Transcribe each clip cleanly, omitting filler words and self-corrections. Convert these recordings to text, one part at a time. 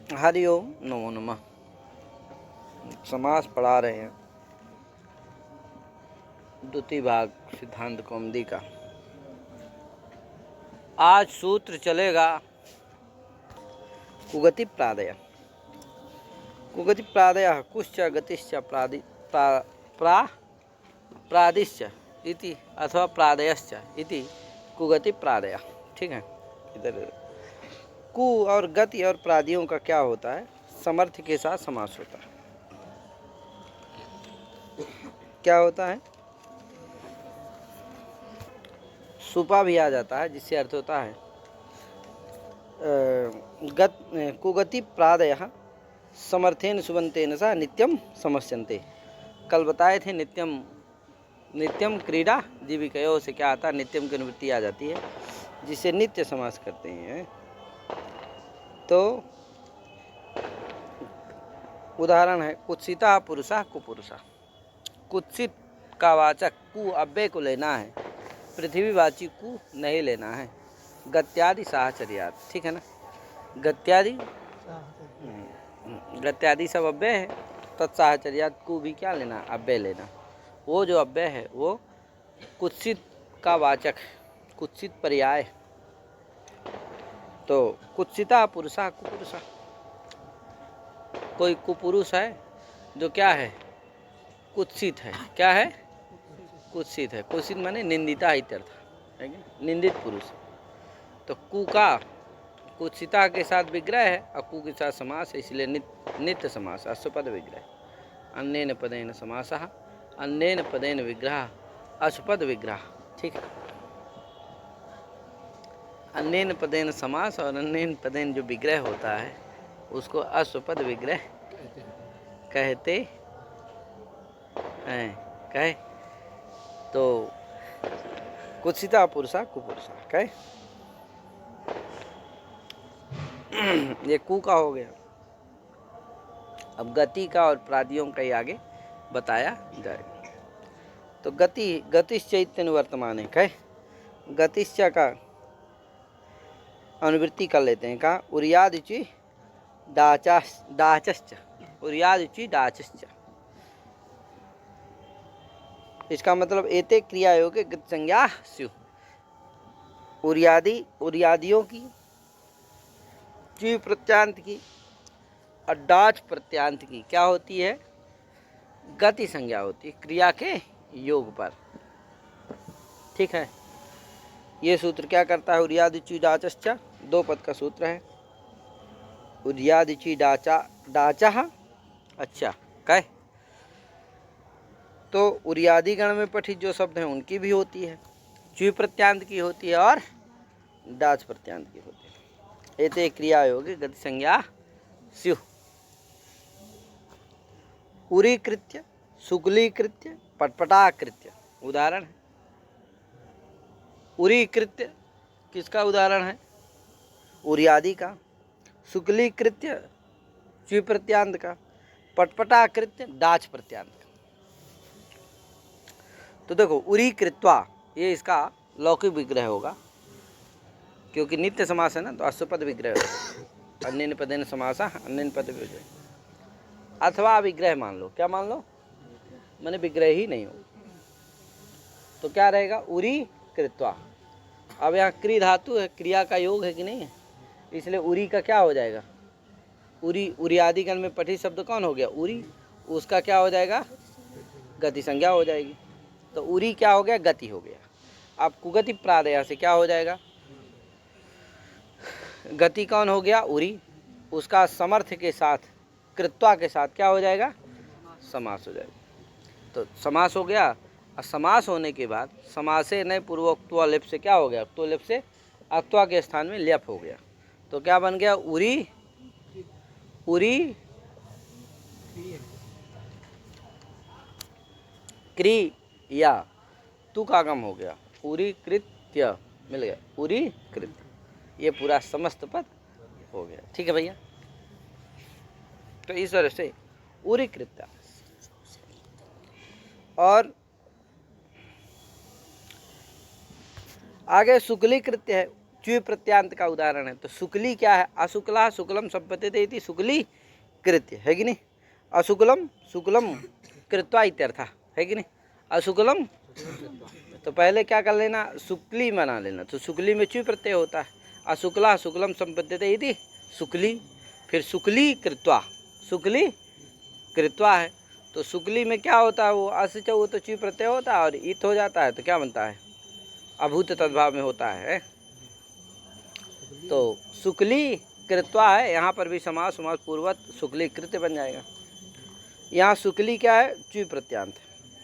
हरि ओम नमो नमः। समास पढ़ा रहे हैं द्वितीय भाग सिद्धांत कौमुदी का। आज सूत्र चलेगा कुगति प्रादय। कुगति प्रादय कुश्च गतिश्च प्रादिश्च इति अथवा प्रादयश्च इति कुगति प्रादय। ठीक है। इधर कु और गति और प्रादियों का क्या होता है? समर्थ के साथ समास होता है। क्या होता है? सुपा भी आ जाता है, जिससे अर्थ होता है कुगति प्रादय समर्थेन सुबंतेन सा नित्यम समस्यन्ते। कल बताए थे नित्यम क्रीड़ा जीविकयो से क्या आता है? नित्यम की निवृत्ति आ जाती है, जिसे नित्य समास करते हैं। तो उदाहरण है कुत्सिता पुरुषा कुपुरुषा। कुत्सित का वाचक कु अव्यय को लेना है, पृथ्वीवाची कु नहीं लेना है। गत्यादि साहचर्यात, ठीक है ना। गत्यादि सब अव्यय है, तत्साहचर्यात कु भी क्या लेना? अव्यय लेना। वो जो अव्यय है वो कुत्सित का वाचक, कुत्सित पर्याय। तो कुत्सिता पुरुषा कुपुरुषा, कोई कुपुरुष है जो क्या है? कुत्सित है। क्या है? कुत्सित है। कुत्सित माने निंदिता इत्यर्थ है, निंदित पुरुष। तो कु का कुत्सिता के साथ विग्रह है और कु के साथ समास है, इसलिए नित्य समास, अश्वपद विग्रह। अन्येन पदेन समासः, अन्येन पदेन विग्रह, अश्वपद विग्रह। ठीक है। अन्येन पदेन समास और अन्येन पदेन जो विग्रह होता है उसको अश्वपद विग्रह कहते हैं। कहे तो कुत्सिता पुरुषा कुपुरुषा कहे। ये कु का हो गया। अब गति का और प्रादियों का ही आगे बताया जाएगा। तो गतिश्चैतन्य वर्तमान है। कहे गतिश्च का अनुवृत्ति कर लेते हैं। कहा उर्यादिचि डाचश्च, उर्यादिचि डाचश्च। इसका मतलब एते क्रिया योगे गति संज्ञा स्यु। उर्यादियों की, ची प्रत्यांत की और डाच प्रत्यांत की क्या होती है? गति संज्ञा होती है क्रिया के योग पर। ठीक है। ये सूत्र क्या करता है? उर्यादिचि डाचश्च, दो पद का सूत्र है। उर्यादिचि डाचा। अच्छा कहे तो उर्यादि गण में पठित जो शब्द हैं उनकी भी होती है, च्वी प्रत्यांत की होती है और डाच प्रत्यांत की होती है। एते क्रिया योगे गति संज्ञा स्यु। उरीकृत्य, सुगलीकृत्य, पटपटाकृत्य उदाहरण है। उरीकृत्य किसका उदाहरण है? उर्यादि का। सुगलीकृत्य च्वी प्रत्यांत का। पटपटाकृत्य डाच प्रत्यांत का। तो देखो उरी कृत्वा, ये इसका लौकिक विग्रह होगा, क्योंकि नित्य समास है ना, तो अश्वपद विग्रह होगा। अन्येन पदेन समासः, अन्येन पद विग्रह अथवा विग्रह मान लो। क्या मान लो? मैंने विग्रह ही नहीं हो तो क्या रहेगा? उरी कृत्वा। अब यहाँ क्री धातु है, क्रिया का योग है कि नहीं है, इसलिए उरी का क्या हो जाएगा? उरी, उर्यादिगण में पठित शब्द कौन हो गया? उरी। उसका क्या हो जाएगा? गति संज्ञा हो जाएगी। तो उरी क्या हो गया? गति हो गया। अब कुगति प्रादया से क्या हो जाएगा? गति कौन हो गया? उरी। उसका समर्थ के साथ, कृत्वा के साथ क्या हो जाएगा? समास हो जाएगा। तो समास हो गया। और समास होने के बाद समासे नए पूर्वोक्त्वा लिप से क्या हो गया? तो लिप से अक्त्वा के स्थान में लेप हो गया। तो क्या बन गया? उरी क्रिया, तू का आगम हो गया। उरी कृत्य मिल गया, उरी कृत्य। ये पूरा समस्त पद हो गया। ठीक है भैया। तो इस तरह से उरी कृत्य। और आगे सुगली कृत्य है। च्वी प्रत्यांत का उदाहरण है। तो शुक्ली क्या है? अशुक्ला शुक्लम संपद्यते इति शुक्ली कृत्य, है कि नहीं? अशुक्लम शुक्लम कृत्वा इत्यर्थ, है कि नहीं? अशुक्लम, तो पहले क्या कर लेना? शुक्ली बना लेना। तो शुक्ली में च्वी प्रत्यय होता है। अशुक्ला शुक्लम संपद्यते इति शुक्ली, फिर शुक्ली कृत्वा, शुक्ली कृत्वा है। तो शुक्ली में क्या होता है? वो असिच, वो तो च्वी प्रत्यय होता है और इत हो जाता है, तो क्या बनता है? अभूत तद्भाव में होता है। तो शुक्ली कृत्वा है, यहाँ पर भी समास पूर्वक शुक्ली कृत्य बन जाएगा। यहाँ शुक्ली क्या है? च्वी प्रत्यांत,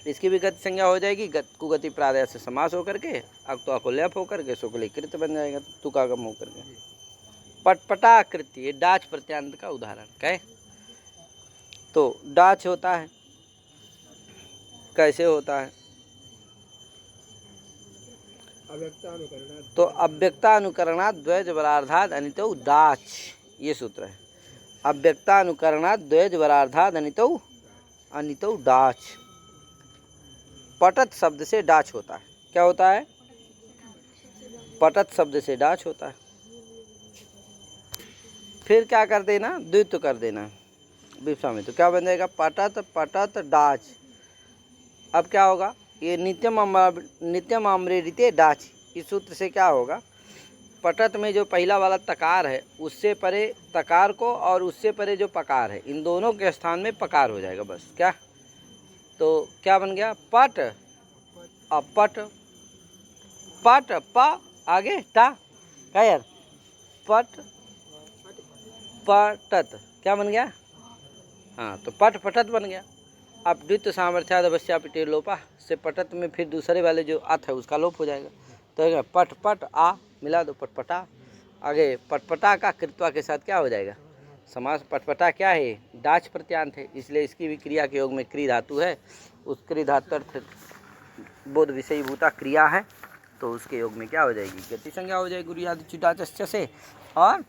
इसकी भी गति संज्ञा हो जाएगी, कुगति प्रादय से समास होकर के अक्तो को लेप होकर के शुक्ली कृत्य बन जाएगा, तुकागम होकर के। पटपटा कृत्य, ये डाच प्रत्यांत का उदाहरण कहे। तो डाच होता है, कैसे होता है? तो अव्यक्तानुकरणात् द्वयज वरार्धाद् अनितौ डाच, ये सूत्र है। अव्यक्तानुकरणात् द्वयज वरार्धाद् अनितौ डाच। पटत शब्द से डाच होता है। क्या होता है? पटत शब्द से डाच होता है। फिर क्या कर देना? द्वित्व कर देना विप्सा में, तो क्या बन जाएगा? पटत पटत डाच। अब क्या होगा? ये नित्यम आम्रेरिते डाच, इस सूत्र से क्या होगा? पटत में जो पहला वाला तकार है उससे परे तकार को, और उससे परे जो पकार है, इन दोनों के स्थान में पकार हो जाएगा बस। क्या? तो क्या बन गया? पट, अपट, पट प आगे टा, क्या यार? पट पटत, क्या बन गया? हाँ, तो पट पटत बन गया। अब द्वितीय सामर्थ्याद अवश्यापिटे लोपा से पटत में फिर दूसरे वाले जो अथ है उसका लोप हो जाएगा। तो पट पट आ मिला दो, पटपटा। आगे पटपटा का कृत्वा के साथ क्या हो जाएगा? समास। पटपटा क्या है? डाच प्रत्यांत है, इसलिए इसकी भी क्रिया के योग में क्री धातु है। उस क्री धातु अर्थ बोध विषयीभूता क्रिया है, तो उसके योग में क्या हो जाएगी? गति संज्ञा हो जाएगी गुरियादि चिटाचस्य से, और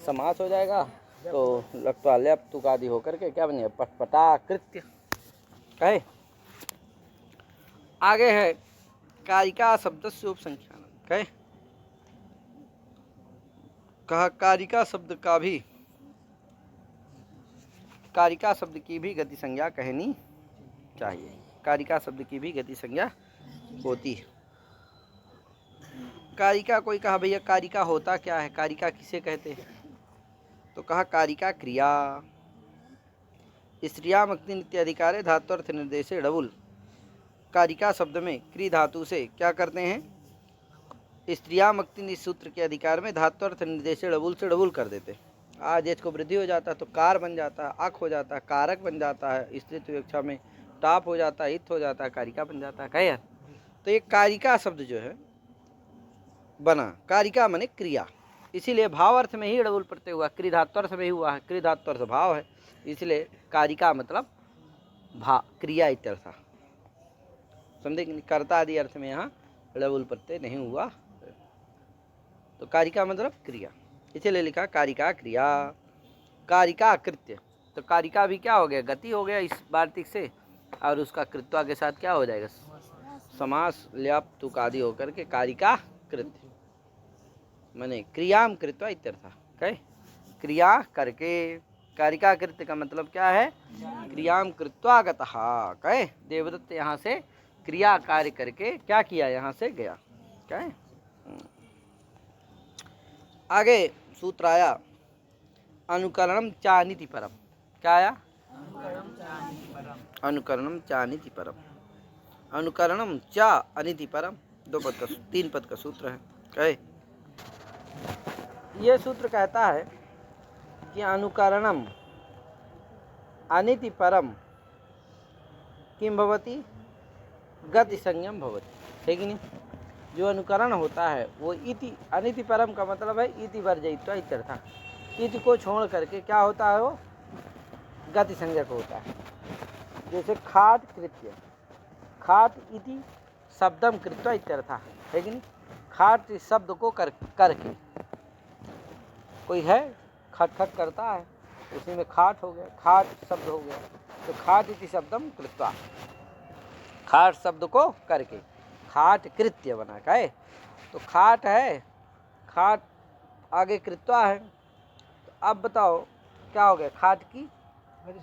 समास हो जाएगा। तो लक्त्वा लेप तुक आदि होकर के क्या बनेगा? पटपटा कृत्य कहे। आगे है कारिका शब्द से उपसंख्यान कहे। कहा कारिका शब्द का भी, कारिका शब्द की भी गति संज्ञा कहनी चाहिए। कारिका शब्द की भी गति संज्ञा होती है। कारिका, कोई कहा भैया कारिका होता क्या है? कारिका किसे कहते हैं? तो कहा कारिका क्रिया स्त्रिया मक्ति नित्य अधिकारे धात्वर्थ निर्देशे डबुल। कारिका शब्द में क्री धातु से क्या करते हैं? स्त्रिया मक्ति सूत्र के अधिकार में धात्वर्थ निर्देशे डबुल से डबुल कर देते। आज एच को वृद्धि हो जाता है तो कार बन जाता है, अक हो जाता है, कारक बन जाता है, स्त्रीत्व विवक्षा में टाप हो जाता है, इत हो जाता है, कारिका बन जाता है। कहे यार, तो ये कारिका शब्द जो है बना, कारिका माने क्रिया, इसीलिए भाव अर्थ में ही डबुल प्रत्यय हुआ, क्री धात्वर्थ में ही हुआ है। क्री धात्वर्थ भाव है, इसलिए कारिका मतलब क्रिया इत्यर्थ। समझे? कर्ता आदि अर्थ में यहाँ डबुल प्रत्यय नहीं हुआ, तो कारिका मतलब क्रिया, इसलिए लिखा कारिका क्रिया। कारिका कृत्य, तो कारिका भी क्या हो गया? गति हो गया इस वार्तिक से, और उसका कृत्वा के साथ क्या हो जाएगा? समास ल्याप तुक आदि होकर के कारिका कृत्य माने क्रियाम कृत्वा इत्यर्थ। कहे क्रिया करके। कारिका कृत्य का मतलब क्या है? क्रियाम कृत्वा गतः। कहे देवदत्त यहाँ से क्रिया कार्य करके क्या किया? यहाँ से गया। कहे आगे सूत्र आया अनुकरणम चानिति परम। क्या आया? अनुकरणम चानिति परम। अनुकरणम चा अनिति परम, 3 पद का सूत्र है। कहे ये सूत्र कहता है कि अनुकरणम अनिति परम किम भवति? गति संज्ञम भवति, है कि नहीं? जो अनुकरण होता है वो इति, अनिति परम का मतलब है इति वर्जयित्वा इत्यर्थ। इति को छोड़ करके क्या होता है? वो गति संज्ञक होता है। जैसे खाट कृत्य, खाट इति शब्दम कृत्वा इत्यर्थ, है कि नहीं? खाट शब्द को करके, कोई है खट खट करता है, उसी में खाट हो गया, खाट शब्द हो गया, तो खाट इति शब्दम कृत्वा, खाट शब्द को करके खाट कृत्य बना। कहे तो खाट है, खाट आगे कृत्वा है, तो अब बताओ क्या हो गया, खाट की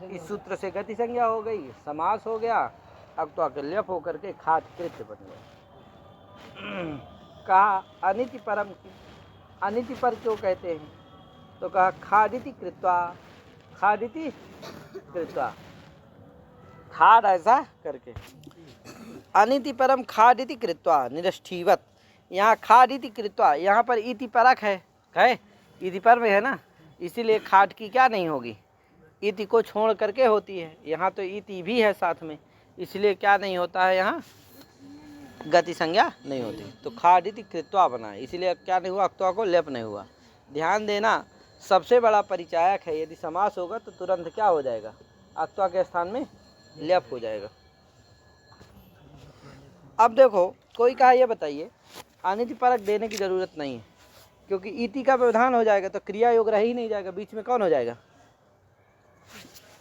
इस सूत्र से गति संज्ञा हो गई, समास हो गया, अब तो आगे ल्यप होकर के खाट कृत्य बन गया। कहा अनिति परम की, अनिति पर क्यों कहते हैं, तो कहा खादिति कृत्वा, खादिति कृत्वा, खाद ऐसा करके, अनिति परम खादिति कृत्वा निरष्ठीवत, यहाँ खादिति कृत्वा, यहाँ पर इति परक है इति पर में है ना, इसीलिए खाट की क्या नहीं होगी, इति को छोड़ करके होती है, यहाँ तो इति भी है साथ में, इसलिए क्या नहीं होता है, यहाँ गति संज्ञा नहीं होती। तो खादिति कृत्वा बना, इसीलिए क्या नहीं हुआ, अक्त्वा को लेप नहीं हुआ। ध्यान देना, सबसे बड़ा परिचायक है, यदि समास होगा तो तुरंत क्या हो जाएगा, अक्त्वा के स्थान में लेप हो जाएगा। अब देखो कोई कहा ये बताइए, अनिति परक देने की जरूरत नहीं है, क्योंकि इति का व्यवधान हो जाएगा तो क्रिया योग रह ही नहीं जाएगा, बीच में कौन हो जाएगा,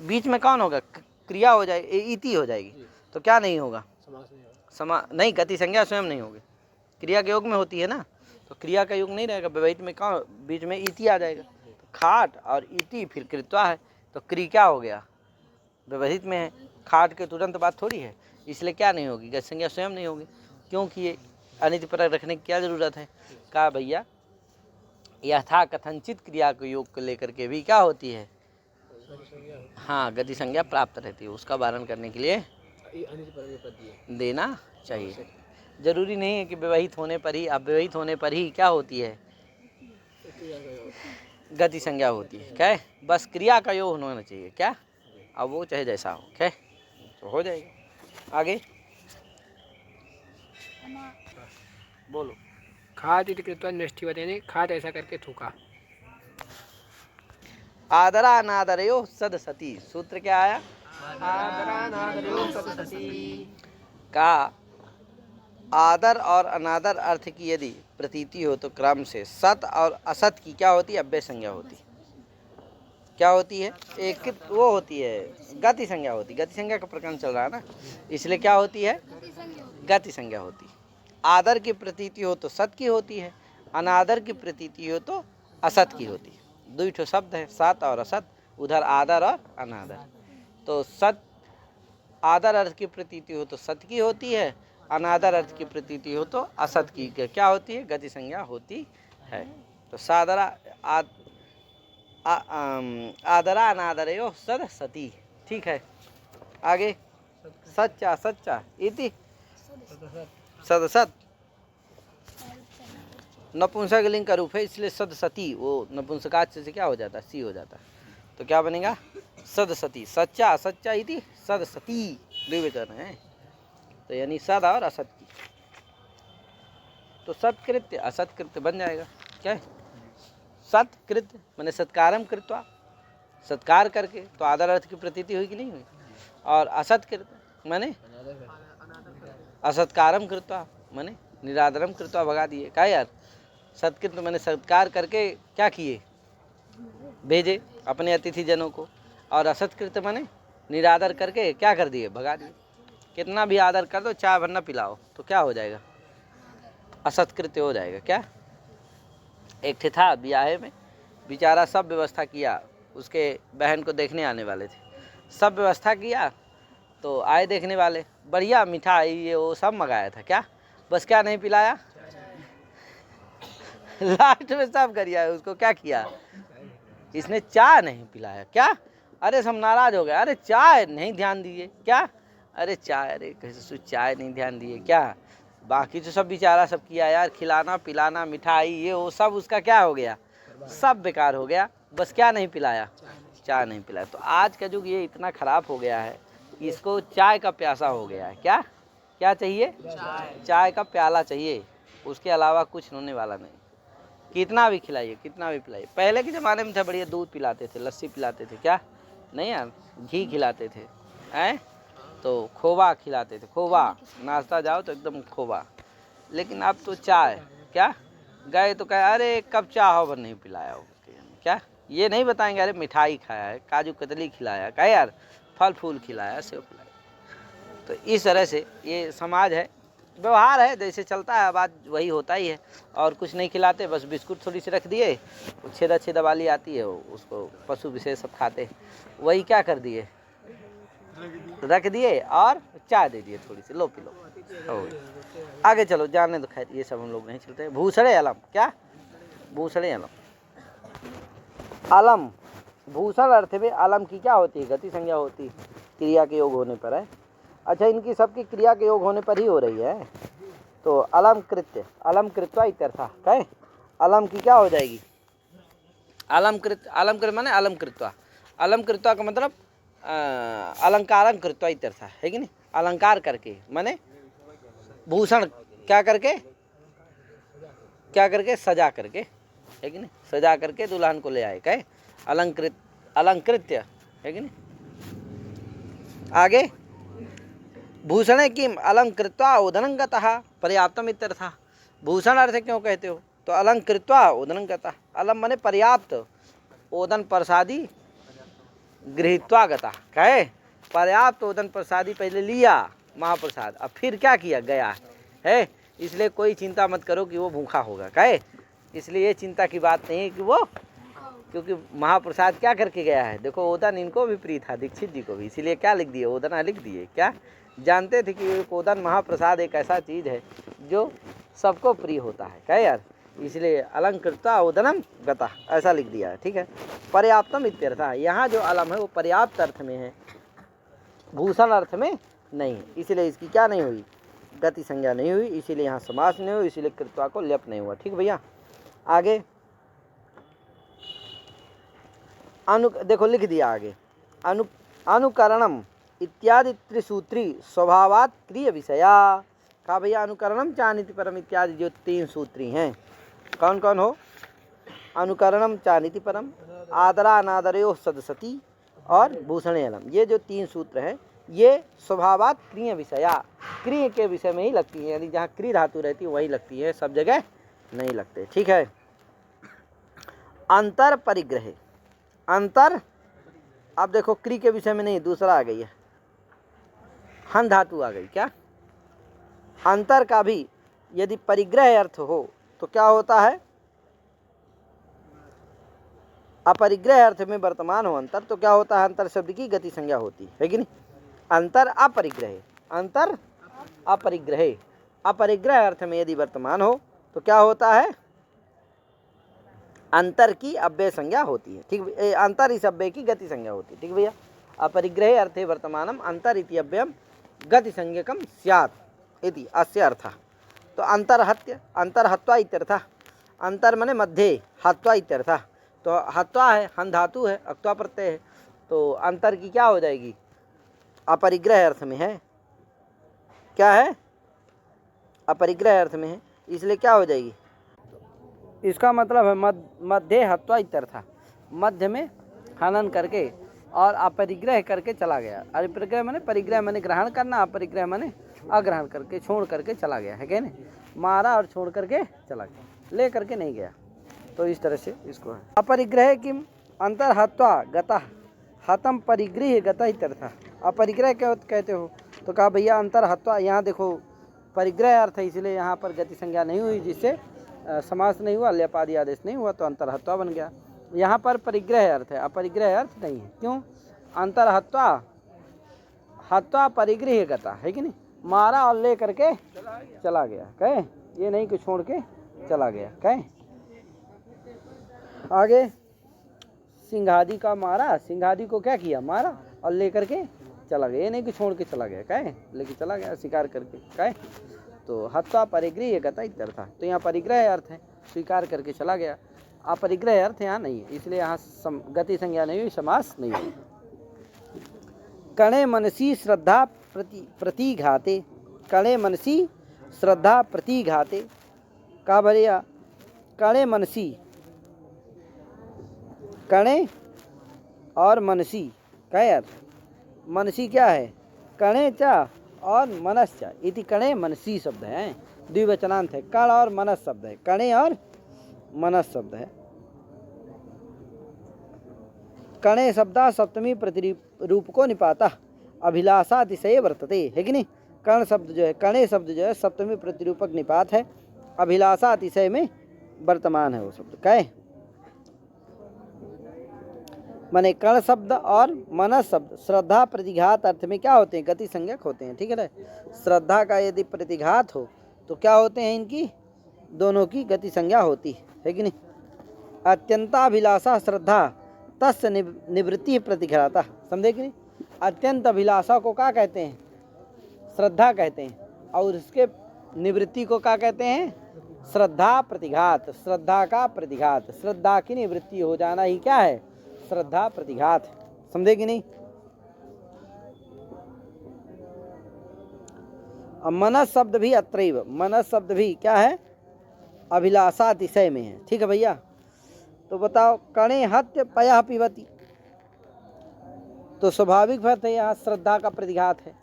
बीच में कौन होगा, क्रिया हो जाएगी, इति हो जाएगी, तो क्या नहीं होगा, नहीं, गति संज्ञा स्वयं नहीं होगी, क्रिया के योग में होती है ना, तो क्रिया का योग नहीं रहेगा, व्यवहित में कौन, बीच में इति आ जाएगा, तो खाट और इति फिर कृत्वा है, तो क्रिया क्या हो गया, व्यवहित में है, खाट के तुरंत बात थोड़ी है, इसलिए क्या नहीं होगी, गति संज्ञा स्वयं नहीं होगी, क्योंकि ये अनिति परक रखने की क्या जरूरत है। कहा भैया यथा कथनचित क्रिया को योग को लेकर के भी क्या होती है, हाँ गति संज्ञा प्राप्त रहती है, उसका वारण करने के लिए देना चाहिए। जरूरी नहीं है कि विवाहित होने पर ही, अव्यवहित होने पर ही क्या होती है, गति संज्ञा होती है, क्या है, बस क्रिया का योग होना चाहिए, क्या, अब वो चाहे जैसा हो, क्या तो हो जाएगा। आगे बोलो। खाद इति कृत्वा निष्ठिवत, यानी खाद ऐसा करके थूका। आदरा अनादरयो सदसती, सूत्र क्या आया, आदरा अनादरयो सदसती। का आदर और अनादर अर्थ की यदि प्रतीति हो तो क्रम से सत और असत की क्या होती है, अव्यय संज्ञा होती, क्या होती है, एक वो होती है, गति संज्ञा होती, गति संज्ञा का प्रकरण चल रहा है ना, इसलिए क्या होती है, गति संज्ञा होती। आदर की प्रतीति हो तो सत की होती है, अनादर की प्रतीति हो तो असत की होती है। दो ठो शब्द है, सत और असत, उधर आदर और अनादर, तो सत आदर अर्थ की प्रतीति हो तो सत की होती है, अनादर अर्थ की प्रतीति हो तो असत की क्या होती है, गति संज्ञा होती है। तो सादरा आदरा अनादरयो सद सती, ठीक है। आगे सच्चा सच्चा इति सदसत, नपुंसक लिंग का रूप है, इसलिए सदसती, वो नपुंसकाच से क्या हो जाता है, सी हो जाता है, तो क्या बनेगा, सदसती, सच्चा सच्चा इति सदसती, द्विवचन है, तो यानी सद और असत की, तो सत्कृत्य असत्कृत्य बन जाएगा, क्या है, सत्कृत्य मैंने सत्कारम कृत्वा, सत्कार करके, तो आदर अर्थ की प्रतीति हुई कि नहीं हुई, और असत्कृत्य मैंने असत्कारम कृत्वा, मैंने निरादरम कृत्वा, भगा दिए, क्या यार, सत्कृत मैंने सत्कार करके क्या किए, भेजे अपने अतिथि जनों को, और असत्कृत मैंने निरादर करके क्या कर दिए, भगा दिए। कितना भी आदर कर दो, चाय भरना पिलाओ, तो क्या हो जाएगा, असत्कृत्य हो जाएगा। क्या, एक ठे था ब्याहे में, बेचारा सब व्यवस्था किया, उसके बहन को देखने आने वाले थे, सब व्यवस्था किया, तो आए देखने वाले, बढ़िया मिठाई ये वो सब मंगाया था, क्या बस क्या नहीं पिलाया, लास्ट में सब गरिया है, उसको क्या किया, इसने चाय नहीं पिलाया, क्या, अरे सब नाराज हो गया, अरे चाय नहीं ध्यान दिए, क्या, अरे चाय, अरे कैसे चाय नहीं ध्यान दिए, क्या, बाकी तो सब बेचारा सब किया यार, खिलाना पिलाना मिठाई ये वो सब उसका क्या हो गया, सब बेकार हो गया, बस क्या नहीं पिलाया, चाय नहीं पिलाया। तो आज का युग ये इतना खराब हो गया है, इसको चाय का प्यासा हो गया है, क्या क्या चाहिए, चाय का प्याला चाहिए, उसके अलावा कुछ होने वाला नहीं, कितना भी खिलाइए कितना भी पिलाइए। पहले के ज़माने में था बढ़िया, दूध पिलाते थे, लस्सी पिलाते थे, क्या नहीं यार, घी खिलाते थे, हैं तो खोवा खिलाते थे, खोवा नाश्ता जाओ तो एकदम खोवा, लेकिन अब तो चाय, क्या गए तो कहे अरे एक कप चाय हो, नहीं पिलाया हो, क्या ये नहीं बताएंगे अरे मिठाई खाया है, काजू कतली खिलाया, कहे यार फल फूल खिलाया, सेव खिलाया। तो इस तरह से ये समाज है व्यवहार है, जैसे चलता है, अब आज वही होता ही है। और कुछ नहीं खिलाते, बस बिस्कुट थोड़ी सी रख दिए, छेदा छेदा वाली आती है, उसको पशु विशेष सब खाते, वही क्या कर दिए, रख दिए और चाय दे दिए थोड़ी सी, लो पी लो, हो गई। आगे चलो, जाने दो, खैर ये सब हम लोग नहीं चलते। भूषणे अलम, क्या भूषणे अलम, अलम भूषण अर्थ में अलम की क्या होती है, गति संज्ञा होती है, क्रिया के योग होने पर है। अच्छा, इनकी सबकी क्रिया के योग होने पर ही हो रही है, तो अलम कृत्य, अलम कृत्वा इत्यर्था, कहे अलम की क्या हो जाएगी, अलम कृत माने अलम कृत्वा, अलम कृत्वा का मतलब अलंकारं कृत्वा इत्यर्था है कि नहीं, अलंकार करके माने भूषण क्या करके, क्या करके, सजा करके, है कि नहीं, सजा करके दुल्हन को ले आए, कहे अलंकृत, अलंकृत्य, है कि नहीं। आगे भूषणे किम अलंकृत्वा ओदनं गतः पर्याप्तम इत्यर्थः, भूषण अर्थ क्यों कहते हो, तो अलंकृत्वा ओदनं गतः, अलम माने पर्याप्त, ओदन प्रसादी गृहीत्वा गतः, कहे पर्याप्त ओदन प्रसादी पहले लिया महाप्रसाद, अब फिर क्या किया, गया है, इसलिए कोई चिंता मत करो कि वो भूखा होगा, कहे इसलिए ये चिंता की बात नहीं है कि वो, क्योंकि महाप्रसाद क्या करके गया है, देखो ओदन इनको भी प्रिय था, दीक्षित जी को भी, इसीलिए क्या लिख दिए, ओदना लिख दिए, क्या जानते थे कि ओदन महाप्रसाद एक ऐसा चीज़ है जो सबको प्रिय होता है, क्या यार, इसलिए अलंकृता ओदनम गता ऐसा लिख दिया है, ठीक है। पर्याप्तम इत्यर्थ, यहाँ जो अलम है वो पर्याप्त अर्थ में है, भूषण अर्थ में नहीं, इसलिए इसकी क्या नहीं हुई, गति संज्ञा नहीं हुई, इसीलिए यहाँ समास नहीं हुई, इसीलिए कृत्वा को लेप नहीं हुआ, ठीक भैया। आगे देखो लिख दिया आगे, अनुकरणम इत्यादि त्रिसूत्री स्वभावात क्रिय विषया, कहा भैया अनुकरणम चानिति परम इत्यादि जो 3 सूत्री हैं, कौन कौन हो, अनुकरणम चानिति परम, आदरा अनादरयो सदसती और भूषणे अलम, ये जो 3 सूत्र हैं ये स्वभावात क्रिय विषया, क्रिय के विषय में ही लगती है, यानी जहाँ क्रिय धातु रहती है वही लगती है, सब जगह नहीं लगते, ठीक है। अंतर परिग्रह, अंतर, अब देखो क्रिय के विषय में नहीं, दूसरा आ गई है, हन धातु आ गई, क्या अंतर का भी यदि परिग्रह अर्थ हो तो क्या होता है, अपरिग्रह अर्थ में वर्तमान हो अंतर तो क्या होता है, अंतर शब्द की गति संज्ञा होती है कि नहीं, अंतर अपरिग्रह, अंतर अपरिग्रह, अपरिग्रह अर्थ में यदि वर्तमान हो तो क्या होता है, अंतर की अव्यय संज्ञा होती है, ठीक, अंतर इस अव्यय की गति संज्ञा होती है, ठीक भैया। अपरिग्रहे अर्थे वर्तमानम अंतर इति अव्ययम गति संज्ञकम स्यात् इति अस्य अर्थः, तो अंतरहत्य, अंतरहत्वा इत्यर्थः, अंतर माने मध्य, हत्वा इत्यर्थः, तो हत्वा है, हन धातु है, अक्त्वा प्रत्यय है, तो अंतर की क्या हो जाएगी, अपरिग्रह अर्थ में है, क्या है, अपरिग्रह अर्थ में है, इसलिए क्या हो जाएगी, इसका मतलब है मध्य हत्वा इत्यर्थ, मध्य में हनन करके और अपरिग्रह करके चला गया, अपरिग्रह माने, परिग्रह माने ग्रहण करना, अपरिग्रह माने अग्रहण करके, छोड़ करके चला गया है, क्या नहीं, मारा और छोड़ करके चला गया, ले करके नहीं गया, तो इस तरह से इसको है। अपरिग्रह किम अंतर हत्वा गतः हतम परिग्रह गतः इत्यर्थ, अपरिग्रह क्या कहते हो, तो कहा भैया अंतर हत्वा, यहाँ देखो परिग्रह अर्थ है इसलिए यहाँ पर गति संज्ञा नहीं हुई, जिससे समास नहीं हुआ, ल्यपादि आदेश नहीं हुआ, तो अंतर हत्वा बन गया। यहाँ पर परिग्रह अर्थ है, अपरिग्रह अर्थ नहीं है, क्यों, अंतर हत्वा, हत्वा परिग्रह गता है कि नहीं, मारा और ले करके चला गया, कहे ये नहीं कि छोड़ के चला गया, कहे। आगे सिंघादी का मारा, सिंघादी को क्या किया, मारा और ले करके चला गया, ये नहीं कि छोड़ के चला गया, कहे लेके चला गया शिकार करके, कहे, तो हत्वा परिग्रह गता इत्यर्थ, तो यहाँ परिग्रह अर्थ है, स्वीकार करके चला गया, अपरिग्रह अर्थ यहाँ नहीं है, इसलिए यहाँ गति संज्ञा नहीं हुई, समास नहीं हुई। कणे मनसी श्रद्धा प्रतिघाते, कणे मनसी श्रद्धा प्रतिघाते, का भैया कणे मनसी, कणे और मनसी क्या यार, मनसी क्या है, कणे चा और मनस्चा इति कणे मनसी शब्द है, द्विवचनांत है, कण और मनस शब्द है, कणे और मनस शब्द है। कणे शब्दा सप्तमी प्रतिरूप को निपाता अभिलाषातिशय वर्तते, है कि नहीं, कर्ण शब्द जो है, कणे शब्द जो है सप्तमी प्रतिरूपक निपात है। अभिलाषा अतिशय में वर्तमान है वो शब्द। कहे माने कर्ण शब्द और मनस शब्द श्रद्धा प्रतिघात अर्थ में क्या होते हैं? गति संज्ञक होते हैं। ठीक है ना। श्रद्धा का यदि प्रतिघात हो तो क्या होते हैं? इनकी दोनों की गति संज्ञा होती है कि नहीं। अत्यंताभिलाषा श्रद्धा तस्य निवृत्ति प्रतिघाता। समझे कि नहीं। अत्यंत अभिलाषा को क्या कहते हैं? श्रद्धा कहते हैं। और इसके निवृत्ति को क्या कहते हैं? श्रद्धा प्रतिघात। श्रद्धा का प्रतिघात, श्रद्धा की निवृत्ति हो जाना ही क्या है? श्रद्धा प्रतिघात। समझे कि नहीं। मनस शब्द भी अत्रैव, मनस शब्द भी क्या है? अभिलाषा अतिशय में है। ठीक है भैया। तो बताओ, कणे हत्य पयः पिबति, तो स्वाभाविक बात है यहाँ श्रद्धा का प्रतिघात है।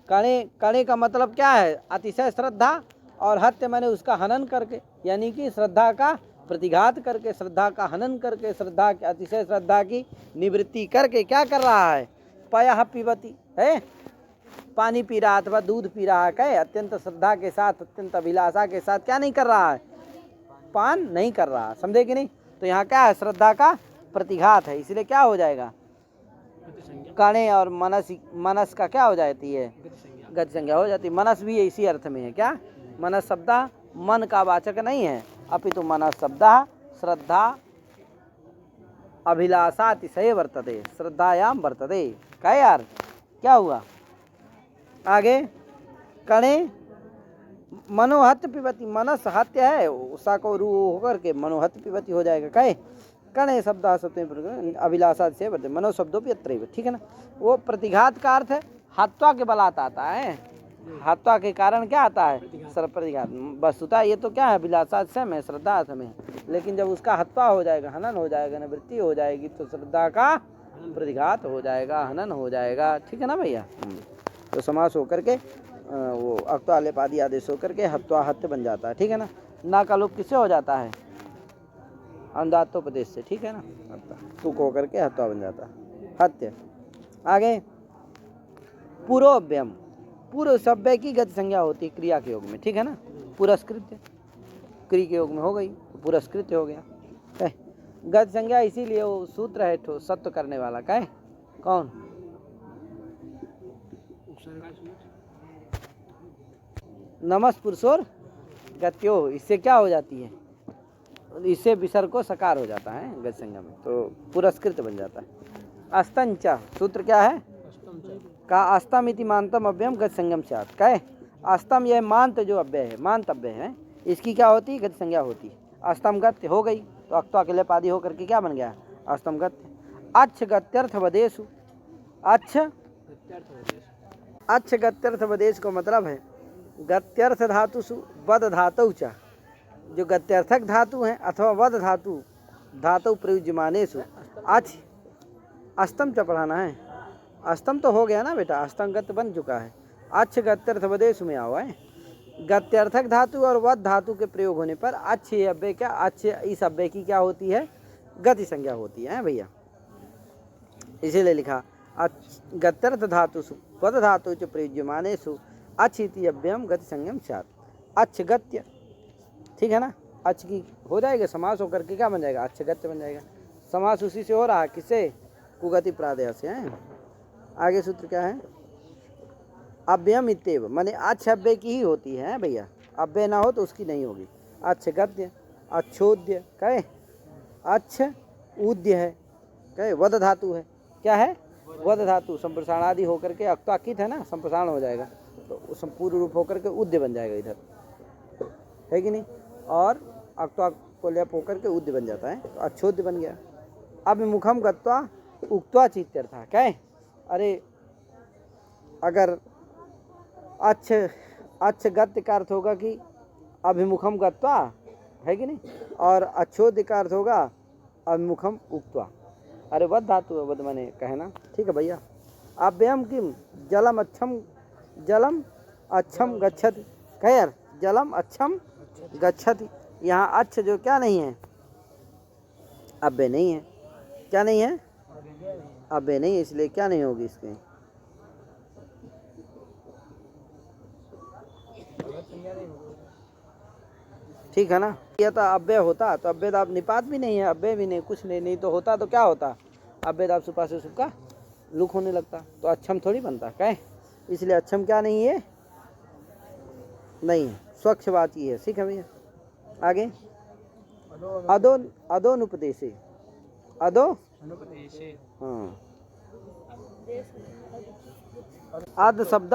कणे, कणे का मतलब क्या है? अतिशय श्रद्धा, और हत्य मैंने उसका हनन करके, यानी कि श्रद्धा का प्रतिघात करके, श्रद्धा का हनन करके, श्रद्धा की अतिशय श्रद्धा की निवृत्ति करके क्या कर रहा है? पयः पिबति है, पानी पी रहा अथवा दूध पी रहा है। अत्यंत श्रद्धा के साथ, अत्यंत अभिलाषा के साथ क्या नहीं कर रहा है? पान नहीं कर रहा। समझे कि नहीं। तो यहाँ क्या है? श्रद्धा का प्रतिघात है, इसलिए क्या हो जाएगा? कणे और मनस, मनस का क्या हो जाती है? गति संज्ञा हो जाती है। मनस भी इसी अर्थ में है। क्या? मनस शब्द मन का वाचक नहीं है, अपितु मनस शब्द श्रद्धा अभिलाषा अतिशय वर्तते, श्रद्धायाम वर्तते। क्या यार, क्या हुआ आगे? कणे मनोहत पिबति, मनस हत्य है, उषा को रू होकर के मनोहत पिबति हो जाएगा। कहे कणे शब्द अभिलाषा से वर्तते, मनो शब्दों भी अत्रैव। ठीक है ना। वो प्रतिघात का अर्थ है हत्वा के बलात् आता है। हत्वा के कारण क्या आता है? प्रतिघात। वस्तुतः ये तो क्या है? अभिलाषा से में, श्रद्धा से में, लेकिन जब उसका हत्वा हो जाएगा, हनन हो जाएगा, निवृत्ति हो जाएगी, तो श्रद्धा का प्रतिघात हो जाएगा, हनन हो जाएगा। ठीक है ना भैया। तो समास होकर के वो अक्त्वा लेप आदि आदेश होकर के हत्वा हत्य बन जाता है। ठीक है ना। ना का लोप किससे हो जाता है? अंधात्वोपदेश से। ठीक है ना। तुक होकर के हत्वा बन जाता है, हत्य। आगे पूर्वव्यम, पूर्व सभ्य की गति संज्ञा होती है क्रिया के योग में। ठीक है ना। पुरस्कृत्य क्रिया के योग में हो गई तो पुरस्कृत्य हो गया। गति संज्ञा इसीलिए वो सूत्र है ठो सत्व करने वाला। क्या है? कौन? नमस पुरुषोर गत्यो, इससे क्या हो जाती है? इससे विसर्ग को सकार हो जाता है गति संज्ञा में, तो पुरस्कृत बन जाता है। अस्तंच सूत्र क्या है? का अस्तम इति मान्तम अव्ययम गति संज्ञम स्यात्। कहे अस्तम, यह मांत जो अव्यय है, मांत अव्यय है, इसकी क्या होती है? गति संज्ञा होती है। अस्तम गत्य हो गई तो अक्त्वा के लेप आदि होकर के क्या बन गया? अस्तम गत्य। अच्छ गत्यर्थ वदेशु, अच्छ अच्छ गत्यर्थ वदेश को मतलब है गत्यर्थ धातुषु वद धातु च, जो गत्यर्थक धातु हैं अथवा वद धातु धातु प्रयुज्यमानेषु अच्छ, अस्तम च पढ़ाना है। अस्तम तो हो गया ना बेटा, अस्तम गत्य बन चुका है। अच्छ गत्यर्थ वदेश में आओ है। गत्यर्थक धातु और वद धातु के प्रयोग होने पर अच्छ अव्यय क्या, अच्छ इस अव्यय की क्या होती है? गति संज्ञा होती है भैया। इसीलिए लिखा गत्यर्थ धातुषु वद धातु च प्रयुज्यमानेषु अच्छ इति अव्ययम गति संज्ञम स्यात्। अच्छ गत्य। ठीक है ना। अच्छ की हो जाएगा समास होकर के क्या बन जाएगा? अच्छ गत्य बन जाएगा। समास उसी से हो रहा है, किससे? कुगति प्रादय से है। आगे सूत्र क्या है? अव्ययम इत्येव, माने अच्छ अव्यय की ही होती है भैया, अव्यय ना हो तो उसकी नहीं होगी। अच्छ गद्य, अच्छोद्य, कहे अच्छ उद्य है, कहे वद धातु है। क्या है? वद धातु संप्रसारण आदि होकर के अक्त्वा कित है ना, संप्रसारण हो जाएगा तो संपूर्ण रूप होकर के उद्य बन जाएगा इधर, है कि नहीं। और अक्त्वा को लेप होकर के उद्य बन जाता है, तो अच्छोद्य बन गया। अब मुखम गत्वा उक्त्वा चीत्यर्था। कहे अरे अगर अच्छ गत्य का अर्थ होगा कि अभिमुखम गत्वा, है कि नहीं, और अच्छोद्य का अर्थ होगा अभिमुखम उक्त्वा। अरे वद धातु है, वद माने कहना। ठीक है भैया। अव्ययम किम जलम अच्छम, जलम अच्छम गच्छति। कहे यार जलम अच्छम गच्छति, यहाँ अच्छ जो क्या नहीं है? अव्यय नहीं है। क्या नहीं है? अव्यय नहीं है, इसलिए क्या नहीं होगी इसके? ठीक है ना। यह तो अव्यय होता तो अव्यय आप निपात भी नहीं है, अव्यय भी नहीं, कुछ नहीं, नहीं तो होता तो क्या होता, अव्यय आप सुपा से सुपका लुक होने लगता, तो अक्षम थोड़ी बनता कहे। इसलिए अक्षम क्या नहीं है, नहीं स्वच्छ वाची है। ठीक है भैया। आगे अदो अदोनुपदेशे, अदो हाँ अद शब्द,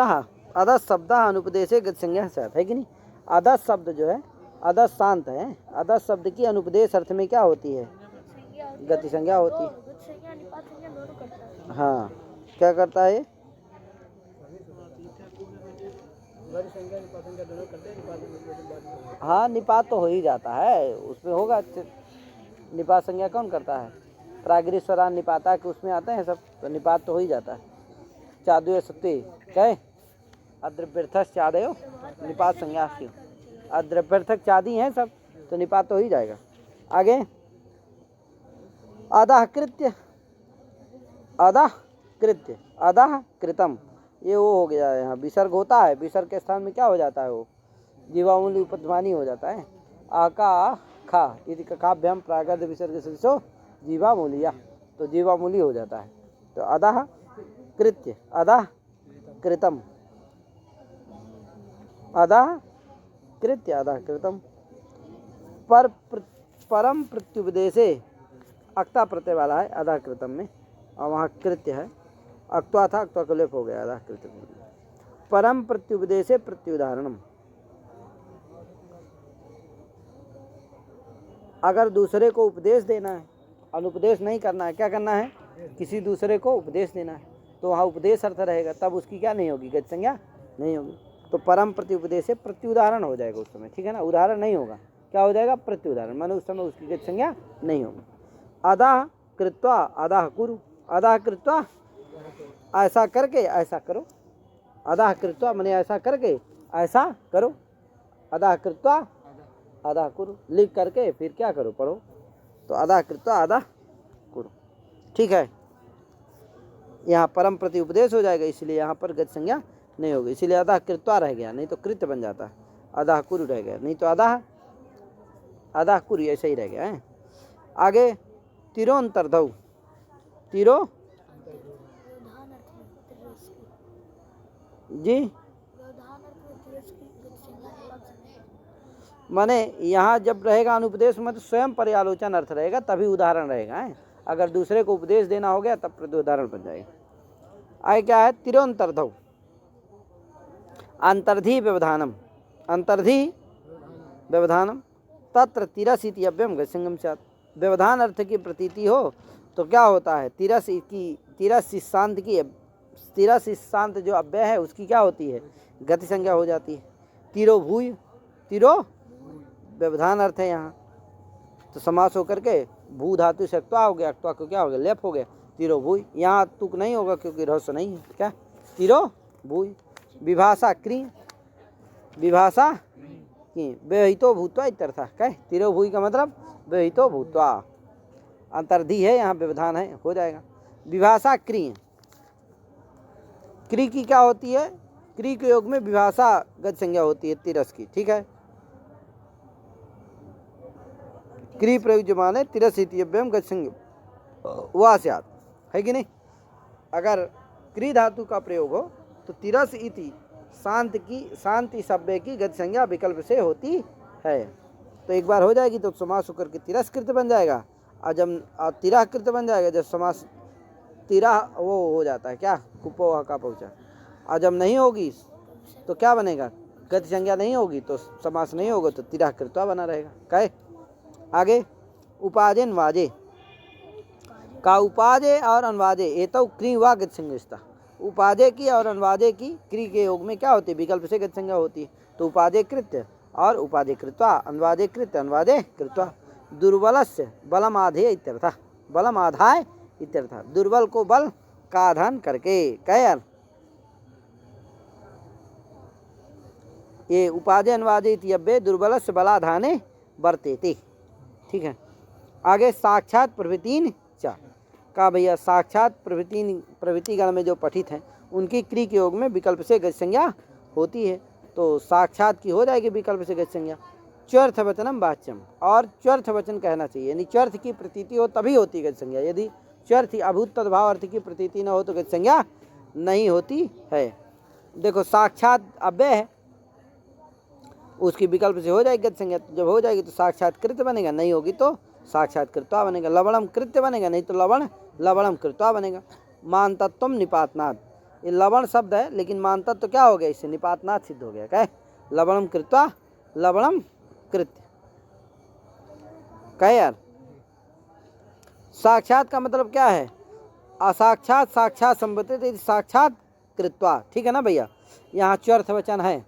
अदस शब्द अनुपदेशे गति संज्ञा साथ है कि नहीं। अदस शब्द जो है, अदस शांत है, अदस शब्द की अनुपदेश अर्थ में क्या होती है, गति संज्ञा होती है। हाँ क्या करता है, हाँ निपात तो हो ही जाता है, उसमें होगा। निपात संज्ञा कौन करता है, प्रागृस्वरान निपाता के उसमें आते हैं सब, तो निपात तो हो ही जाता है। चादुय सत्य कहे अद्रव्यर्थक चादयो निपात संज्ञा, अद्रव्यर्थक चादी हैं सब, तो निपात तो हो ही जाएगा। आगे अदह कृत्य, अदह कृत्य, अदह कृतम, ये वो हो गया है। यहाँ विसर्ग होता है, विसर्ग के स्थान में क्या हो जाता है, वो जीवामूली उपध्मानी हो जाता है। आका खा यदि ककाभ्याम प्रागर्ध विसर्ग सदृशो जीवामूलिया, तो जीवामूली हो जाता है। तो अदह कृत्य, अदह कृतम, अदह कृत्य, अदह कृतम। परम प्रत्युपदेशे, अक्ता प्रत्यय वाला है अदह कृतम में, और वहाँ कृत्य है, अक्त्वा था, अक्त्वा का लोप हो गया, अदह कृतम। परम प्रत्युपदेशे प्रत्युदाहरणम, अगर दूसरे को उपदेश देना है, अनुपदेश नहीं करना है, क्या करना है, किसी दूसरे को उपदेश देना है, तो वहाँ उपदेश अर्थ रहेगा, तब उसकी क्या नहीं होगी, गति संज्ञा नहीं होगी। तो परम प्रत्युपदेश से प्रत्युदाहरण हो जाएगा उस समय। ठीक है ना, उदाहरण नहीं होगा, क्या हो जाएगा, प्रत्युदाहरण, माने उस समय उसकी गति संज्ञा नहीं होगी। अदाह कृत्वा अदाह कुरु, अदाह कृत्वा ऐसा करके ऐसा करो, अदाह कृत्वा माने ऐसा करके ऐसा करो, अदाह कृत्वा अदाह कुरु, लिख करके फिर क्या करो, पढ़ो, तो अदाह कृत्वा अदाह कुरु। ठीक है, यहाँ परम प्रति उपदेश हो जाएगा, इसलिए यहाँ पर गति संज्ञा नहीं होगी, इसलिए अदाह कृत्वा रह गया, नहीं तो कृत्य बन जाता है, अदाह कुरु रह गया, नहीं तो अदाह अदाह कुरु ऐसे ही रह गया है। आगे तिरोंतर्धौ, तिरो जी माने यहाँ जब रहेगा अनुपदेश में तो स्वयं पर्यालोचन अर्थ रहेगा, तभी उदाहरण रहेगा है। अगर दूसरे को उपदेश देना हो गया तब उदाहरण बन जाएगा। आगे क्या है, तिरोंतर्धौ अंतर्धि व्यवधानम, अंतर्धि व्यवधानम तत्र तिरस इति अव्ययम गति संगम स्यात्। व्यवधान अर्थ की प्रतीति हो तो क्या होता है, तिरस की, तिरस शांत की, तिरस शांत जो अव्यय है उसकी क्या होती है, गति संज्ञा हो जाती है। तिरो भूय, तिरो व्यवधान अर्थ है यहाँ, तो समास होकर के भू धातु से अक्त्वा हो गया, अक्त्वा को क्या हो गया, लेप हो गया, तिरो भूय। यहाँ तुक नहीं होगा क्योंकि रहस्य नहीं है, क्या तिरो भूय। विभाषा क्री, विभाषा की व्यहितो भूत्वा इत्यर्थ, कह तिरो भूय का मतलब व्यहितो भूत्वा, अंतर्धि है यहाँ, व्यवधान है, हो जाएगा। विभाषा क्री, क्री की क्या होती है, क्री के योग में विभाषा गति संज्ञा होती है तिरस की। ठीक है, क्री प्रयुज्यमाने तिरस इति अव्ययम गति संज्ञा वा स्यात्, है कि नहीं। अगर क्री धातु का प्रयोग हो तो तिरस इति शांत की, शांति शब्द की गति संज्ञा विकल्प से होती है, तो एक बार हो जाएगी तो समास होकर के तिरस्कृत बन जाएगा, और जब तिराकृत बन जाएगा, जब समास तिरा वो हो जाता है क्या, कुपो का पहुँचा, और जब नहीं होगी तो क्या बनेगा, गति संज्ञा नहीं होगी तो समास नहीं होगा, तो तिराकृत्वा बना रहेगा। कहे आगे उपाजे अन्वाजे का, उपाजे और अन्वाजे ये तो क्री व गति संज्ञा, उपाजे की और अन्वाजे की क्री के योग में क्या होती है, विकल्प से गति संज्ञा होती है, तो उपाजे कृत्य और उपाजे कृत्वा, अन्वाजे कृत्य अन्वाजे कृत्वा। दुर्बलस्य बलम आधेय इत्यर्थ, बलम आधाय इत्यर्थ, दुर्बल को बल का आधान करके। कह ये उपाधि अनुवादित यव्य दुर्बलस्य बलाधाने वर्तेते। ठीक है, आगे साक्षात प्रवृत्तिन च का, भैया साक्षात प्रवृत्तिगण में जो पठित हैं उनकी क्री के योग में विकल्प से गति संज्ञा होती है, तो साक्षात की हो जाएगी विकल्प से गति संज्ञा। च्वर्थ वचनम वाच्यम, और च्वर्थ वचन कहना चाहिए, यानी च्वर्थ की प्रतीति हो तभी होती है गति संज्ञा। यदि च्वर्थ अभूत तद्भाव अर्थ की प्रतीति न हो तो गति संज्ञा नहीं होती है। देखो साक्षात अव्यय है, उसकी विकल्प से हो जाएगी गति संज्ञा। जब हो जाएगी तो साक्षात कृत्य बनेगा, नहीं होगी तो साक्षात कृत्वा बनेगा। लवणम कृत्य बनेगा, नहीं तो लवणम कृत्वा बनेगा। मान तत्व निपातनाथ, ये लवण शब्द है लेकिन मान तत्व क्या हो गया, इससे निपातनाथ सिद्ध हो गया। क्या है? लवणम कृत्वा लवणम कृत्य। कहे यार, साक्षात का मतलब क्या है? असाक्षात साक्षात संबंधित साक्षात कृत्वा, ठीक है ना भैया। यहाँ च्वर्थ वचन है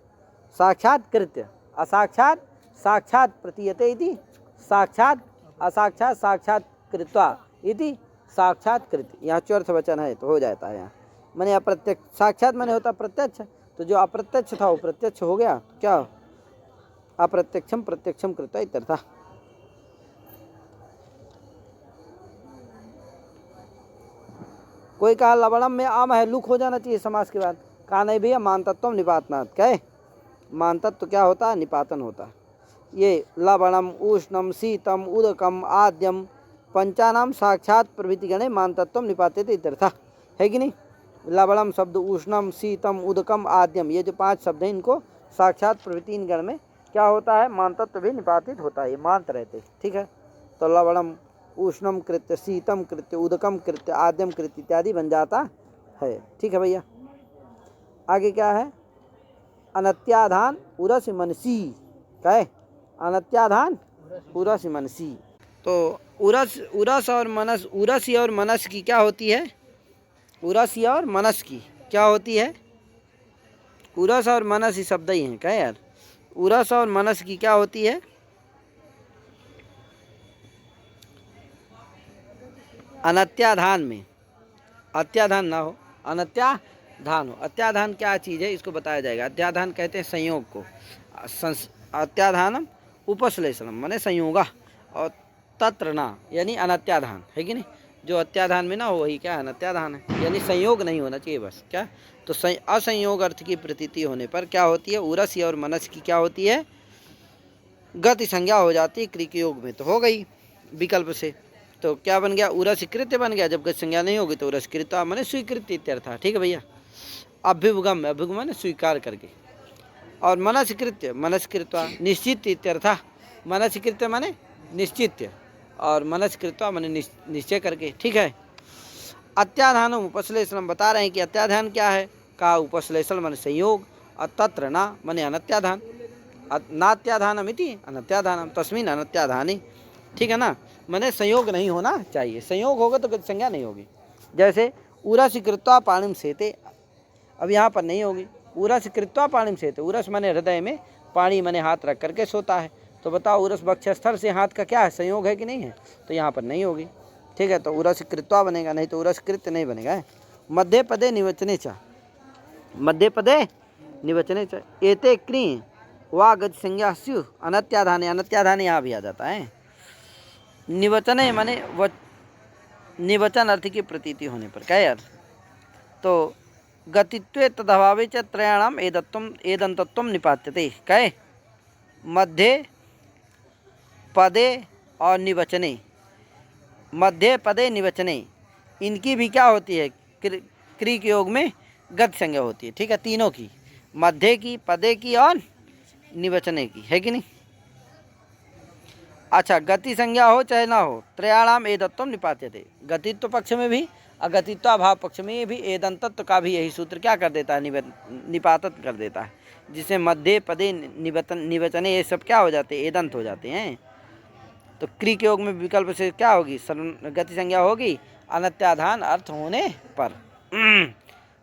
साक्षात कृत्य, असाक्षात साक्षात प्रतीयते इति साक्षात असाक्षात साक्षात कृत्वा इति साक्षात कृत्य। यहाँ च्वर्थ वचन है तो हो जाता है। यहाँ मैंने अप्रत्यक्ष, साक्षात मैंने होता प्रत्यक्ष, तो जो अप्रत्यक्ष था वो प्रत्यक्ष हो गया। क्या? अप्रत्यक्षम प्रत्यक्षम कृत्वा इत्यर्थ। कोई कहा लवणम में आम है, लुक हो जाना चाहिए समास के बाद। कहा नहीं भैया, मान तत्व निपातनाथ। क्या? मान तत्व क्या होता है? निपातन होता है। ये लवणम उष्णम शीतम उदकम आद्यम पंचानाम साक्षात प्रभृति गणे मान तत्व निपाते थे इत्यर्थ, है कि नहीं। लवणम शब्द, उष्णम शीतम उदकम आद्यम, ये जो 5 शब्द हैं इनको साक्षात प्रभृति इन गण में क्या होता है? मान तत्व भी निपातित होता है, ये मानते रहते। ठीक है, तो लवणम उष्णम कृत्य शीतम कृत्य उदकम कृत्य आद्यम कृत्य इत्यादि बन जाता है। ठीक है भैया, आगे क्या है? अनत्याधान उरस मनसी। क्या है? अनत्याधान उरस मनसी। तो उरस और मनस, उरसी और मनस की क्या होती है? उरसी और मनस की क्या होती है? उरस और मनस ही शब्द ही हैं। क्या यार? उरस और मनस की क्या होती है? अनत्याधान में, अत्याधान ना हो, अनत्याधान हो। अत्याधान क्या चीज़ है इसको बताया जाएगा। अत्याधान कहते हैं संयोग को। अत्याधानम उपश्लेषणम माने संयोगा, और तत्र ना यानी अनत्याधान, है कि नहीं। जो अत्याधान में ना हो वही क्या? अनत्याधान है, यानी संयोग नहीं होना चाहिए बस। क्या? तो असंयोग अर्थ की प्रतीति होने पर क्या होती है? उरसी और मनस की क्या होती है? गति संज्ञा हो जाती है क्रिक योग में, तो हो गई विकल्प से। तो क्या बन गया? उरस कृत्य बन गया। जब गति संज्ञा नहीं होगी तो उरस कृत्वा माने स्वीकृत इत्यर्थ। ठीक है भैया। अभ्युपगम, अभ्युपगम माने स्वीकार करके, और मनस्कृत्य मनस्कृत्वा निश्चित इत्यर्थ। मनस्कृत्य माने निश्चित्य, और मनस्कृत्वा माने निश्चय करके। ठीक है। अत्याधान उपश्लेषण बता रहे हैं कि अत्याधान क्या है? का उपश्लेषण माने संयोग, और तत्र ना माने अनत्याधान, नात्याधानमिति अनत्याधानम तस्मिन् अनत्याधानी। ठीक है ना, माने संयोग नहीं होना चाहिए। संयोग होगा तो गति संज्ञा नहीं होगी। जैसे उरस कृत्वा पाणिम सेते, अब यहाँ पर नहीं होगी। उरस कृत्वा पाणिम सेते, उरस माने हृदय में, पाणी माने हाथ रख करके सोता है। तो बताओ उरस वक्षस्थल से हाथ का क्या है? संयोग है कि नहीं है? तो यहाँ पर नहीं होगी। ठीक है, तो उरस कृत्वा बनेगा, नहीं तो उरस कृत्य नहीं बनेगा। मध्य पदे निवचने च, मध्य पदे निवचने च एते क्री वा गति संज्ञा स्यु अनत्याधाने, अनत्याधाने यहाँ भी आ जाता है। निवचने माने निवचन अर्थ की प्रतीति होने पर। क्या यार? तो गतित्वे तदभावे च त्रयाणाम एदंतत्वम निपात्यते। क्या? मध्य पदे और निवचने, मध्य पदे निवचने, इनकी भी क्या होती है? क्रिक योग में गति संज्ञा होती है। ठीक है, तीनों की, मध्य की, पदे की और निवचने की, है कि नहीं। अच्छा, गति संज्ञा हो चाहे ना हो, त्रयाणाम एदत्वम निपात्यते। गतित्व पक्ष में भी और गतित्वाभाव पक्ष में भी एदंतत्व का भी यही सूत्र क्या कर देता है? निपातत कर देता है, जिसे मध्य पदे निवचने ये सब क्या हो जाते हैं? एदंत हो जाते हैं। तो क्रिक योग में विकल्प से क्या होगी? गति संज्ञा होगी अनत्याधान अर्थ होने पर।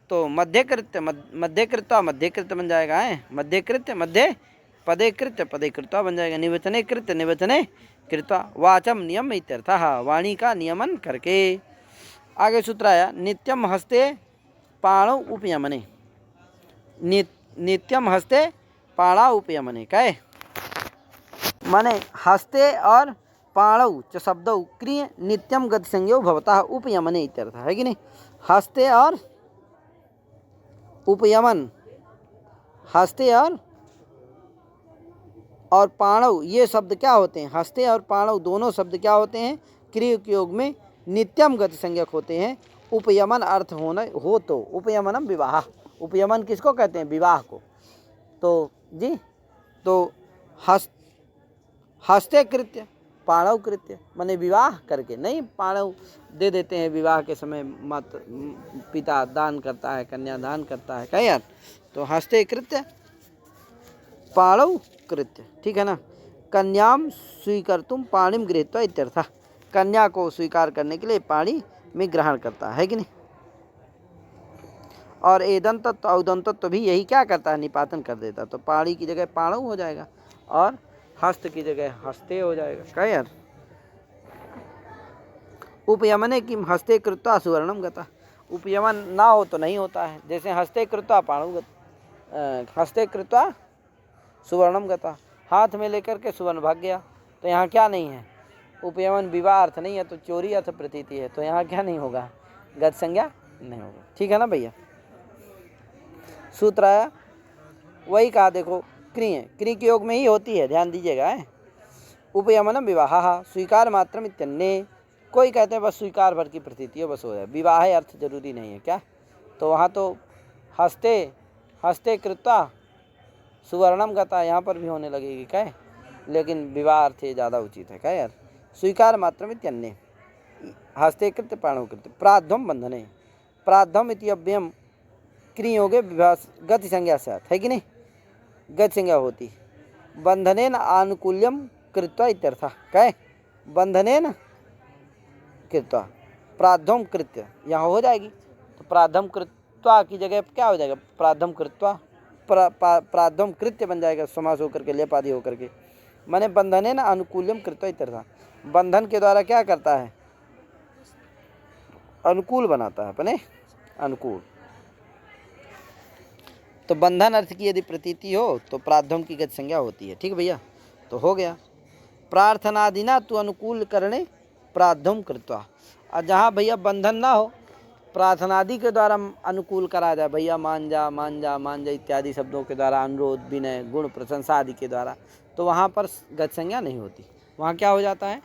तो मध्यकृत्य मध्यकृत्वा मध्यकृत्य बन जाएगा है। मध्यकृत्य मध्य पदे कृत्य पदे कृत्वा बन जाएगा। निवचने कृत्य निवचने कृत्वा वाचम नियम इत्यर्थः, वाणी का नियमन करके। आगे सूत्र आया नित्यम हस्ते पाणौ उपयमने, नित्यम हस्ते पाणा उपयमने। कहे माने हस्ते और पाणौ च शब्दौ क्रिय नित्यम गति संज्ञो भवतः उपयमने इत्यर्थ, है कि नहीं। हस्ते और उपयमन, हस्ते और और पाणव ये शब्द क्या होते हैं? हस्ते और पाणव दोनों शब्द क्या होते हैं? क्रिया के योग में नित्यम गति संज्ञक होते हैं। उपयमन अर्थ होना हो तो उपयमनम विवाह। उपयमन किसको कहते हैं? विवाह को। तो जी, तो हस्ते कृत्य पाणव कृत्य माने विवाह करके नहीं, पाणव दे देते हैं विवाह के समय, माता पिता दान करता है, कन्या दान करता है, क्या यार? तो हस्ते कृत्य पाणव कृत्य, ठीक है ना। कन्याम स्वीकर्तुम पाणिम गृहीत्वा इत्यर्थः। कन्या को स्वीकार करने के लिए पाणी में ग्रहण करता है कि नहीं। और एदंत तत्व औदंत तत्व भी यही क्या करता है? निपातन कर देता। तो पाणी की जगह पाणव हो जाएगा और हस्त की जगह हस्ते हो जाएगा, क्या यार? उपयमने किम हस्ते कृत्वा सुवर्णम गता। उपयमन ना हो तो नहीं होता है। जैसे हस्ते कृत्वा पाणु हस्ते कृत्वा सुवर्णम गता, हाथ में लेकर के सुवर्ण भाग गया। तो यहाँ क्या नहीं है? उपयमन विवाह अर्थ नहीं है, तो चोरी अर्थ प्रतीति है। तो यहाँ क्या नहीं होगा? गत संज्ञा नहीं होगा, ठीक है ना भैया। सूत्र आया, वही कहा देखो, क्री के योग में ही होती है, ध्यान दीजिएगा। उपयमनम विवाह स्वीकार मात्रम इत्यन्ये। कोई कहते हैं बस स्वीकार भर की प्रतीति हो, बस हो जाए, विवाह अर्थ जरूरी नहीं है क्या? तो वहाँ तो हस्ते हस्ते कृत्वा सुवर्णम गता यहाँ पर भी होने लगेगी क्या? लेकिन विवाह अर्थ ज़्यादा उचित है क्या यार? स्वीकार मात्रम इत्यन्ये हस्ते कृत्य प्राणो कृत्य प्राध्वम बंधने। प्राध्वम इति अव्ययम क्रियोगे विभास गति संज्ञा से है कि नहीं? गति संज्ञा होती। बंधनेन आनुकूल्यम कृत्वा इत्यर्थ, क्या? बंधनेन कृत्वा प्राध्वम कृत्य यहाँ हो जाएगी। तो प्राध्वम कृत्वा की जगह क्या हो जाएगा? प्राध्वम कृत्वा प्राध्वम कृत्य बन जाएगा, समास होकर के, लेपादि होकर के। माने बंधनेन अनुकूल्यम कृत्वा इत्यर्थ, बंधन के द्वारा क्या करता है? अनुकूल बनाता है अपने, अनुकूल। तो बंधन अर्थ की यदि प्रतीति हो तो प्राध्वम की गति संज्ञा होती है, ठीक भैया। तो हो गया। प्रार्थनादिना तु अनुकूल करणे प्राध्वम कृत्वा। और जहाँ भैया बंधन ना हो, प्रार्थनादि के द्वारा अनुकूल करा जाए, भैया मान जा मान जा मान जा इत्यादि शब्दों के द्वारा, अनुरोध विनय गुण प्रशंसा आदि के द्वारा, तो वहाँ पर गति संज्ञा नहीं होती। वहाँ क्या हो जाता है?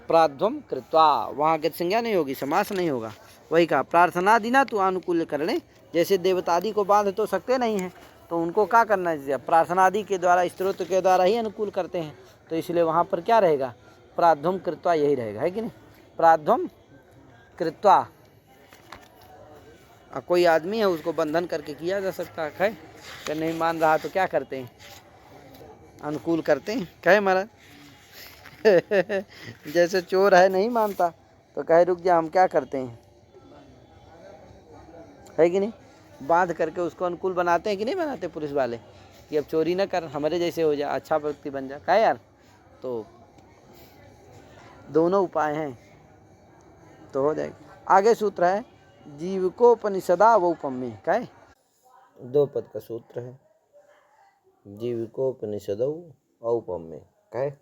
प्राध्वम कृत्वा, वहाँ गति संज्ञा नहीं होगी, समास नहीं होगा। वही कहा, प्रार्थनादिना तु अनुकूल करणे। जैसे देवतादि को बांध तो सकते नहीं हैं, तो उनको क्या करना चाहिए? प्रार्थनादि के द्वारा, स्त्रोत के द्वारा ही अनुकूल करते हैं। तो इसलिए वहाँ पर क्या रहेगा? प्राध्वम कृत्वा यही रहेगा, है कि नहीं? प्राध्वम कृत्वा। कोई आदमी है, उसको बंधन करके किया जा सकता है। कि नहीं मान रहा तो क्या करते हैं? अनुकूल करते हैं, कहे महाराज। जैसे चोर है, नहीं मानता तो कहे रुक जा, हम क्या करते हैं, है कि नहीं? बांध करके उसको अनुकूल बनाते हैं कि नहीं बनाते पुलिस वाले, कि अब चोरी न कर, हमारे जैसे हो जा, अच्छा व्यक्ति बन जा, क्या यार? तो दोनों उपाय हैं, तो हो जाएगी। आगे सूत्र है, जीविकोपनिषदा व उपम्य, क्या है? 2 पद का सूत्र है, जीविकोपनिषदौ औपम्य, क्या है?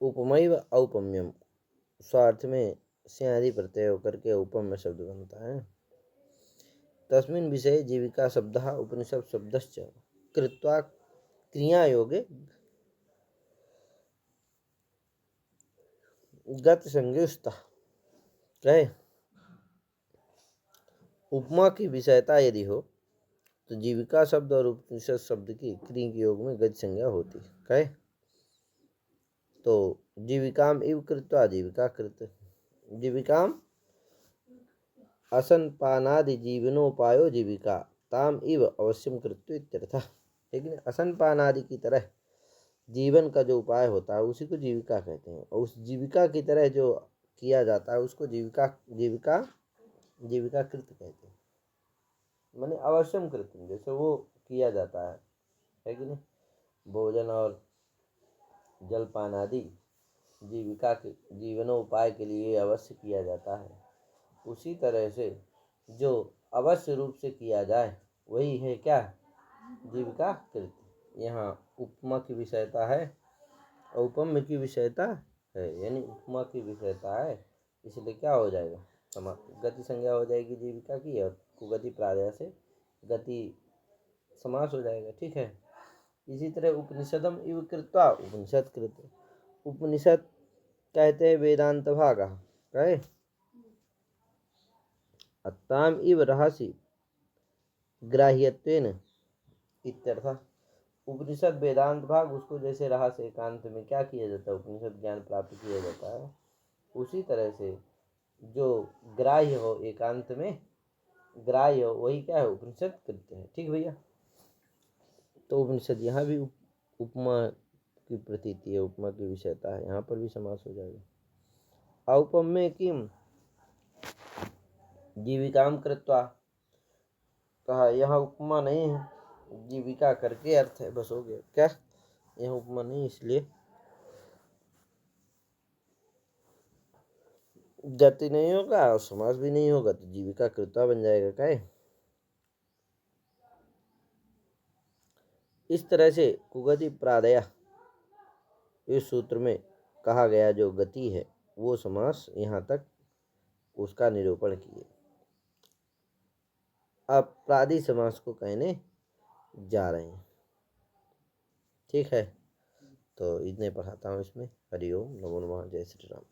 उपमैव औपम्यम, स्वार्थ में स्यादि प्रत्यय होकर के उपम्य शब्द बनता है। तस्मिन् विषये जीविका शब्दः उपनिषद शब्दश्च कृत्वा क्रियायोगे गति संज्ञा, कहे उपमा की विषयता यदि हो तो जीविका शब्द और उपनिषद शब्द की क्रिया के योग में गति संज्ञा होती, कहे। तो जीविकाम इव कृत्वा जीविका कृत, जीविकाम असनपानादि जीवनोपायो जीविका ताम इव अवश्यम कृत्व इत्यर्थः। लेकिन असनपानादि की तरह जीवन का जो उपाय होता है उसी को जीविका कहते हैं, और उस जीविका की तरह जो किया जाता है उसको जीविका जीविका जीविका कृत कहते हैं। माने अवश्यम कृत्य, जैसे वो किया जाता है कि नहीं? भोजन और जलपान आदि जीविका के जीवनोपाय के लिए अवश्य किया जाता है, उसी तरह से जो अवश्य रूप से किया जाए वही है क्या? जीविका कृत्य। यहाँ उपमा की विषयता है, औपम्य की विषयता है, यानी उपमा की विषयता है, इसलिए क्या हो जाएगा? गति संज्ञा हो जाएगी जीविका की, और कुगति प्रायः से गति समास हो जाएगा, ठीक है। इसी तरह उपनिषदम इव कृत्वा उपनिषद कृत। उपनिषद कहते हैं वेदांत भाग कहे अत्ताम इव रहसि ग्राह्यत्वेन इत्यर्थ। उपनिषद वेदांत भाग उसको जैसे रहस्य एकांत में क्या किया जाता है, उपनिषद ज्ञान प्राप्त किया जाता है, उसी तरह से जो ग्राह्य हो एकांत में ग्राह्य हो वही क्या है उपनिषद कृत्य है। ठीक भैया। तो उपनिषद यहाँ भी उपमा की प्रतीति है, उपमा की विषयता है, यहाँ पर भी समास हो जाएगा। औपम्य किम जीविकाम कृत्वा, कहा यहाँ उपमा नहीं है, जीविका करके अर्थ है, बस हो गया। क्या यहाँ उपमा नहीं, इसलिए जाति नहीं होगा और समास भी नहीं होगा, तो जीविका कृत्वा बन जाएगा। क्या है इस तरह से कुगति प्रादय इस सूत्र में कहा गया जो गति है वो समास यहाँ तक उसका निरूपण किए। अब प्रादि समास को कहने जा रहे हैं। ठीक है, तो इतने पढ़ाता हूँ इसमें। हरिओम, नमो नमः, जय श्री राम।